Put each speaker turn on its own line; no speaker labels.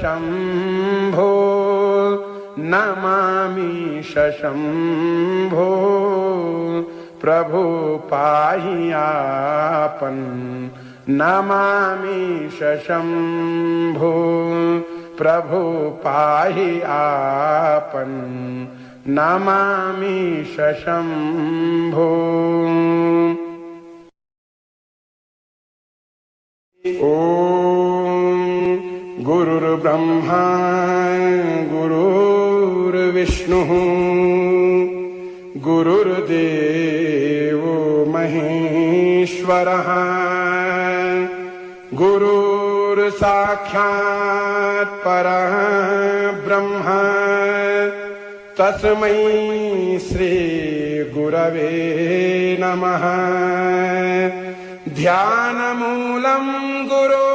शम्भो नमामीश शम्भो प्रभु पाहि आपन नमामीश शम्भो प्रभु पाहि आपन नमामीश शम्भो। ॐ गुरुर्ब्रह्मा गुरुर्विष्णुः गुरुर्देवो महेश्वरः गुरुर्साक्षात् परः ब्रह्म तस्मै श्री गुरवे नमः। ध्यानमूलं गुरो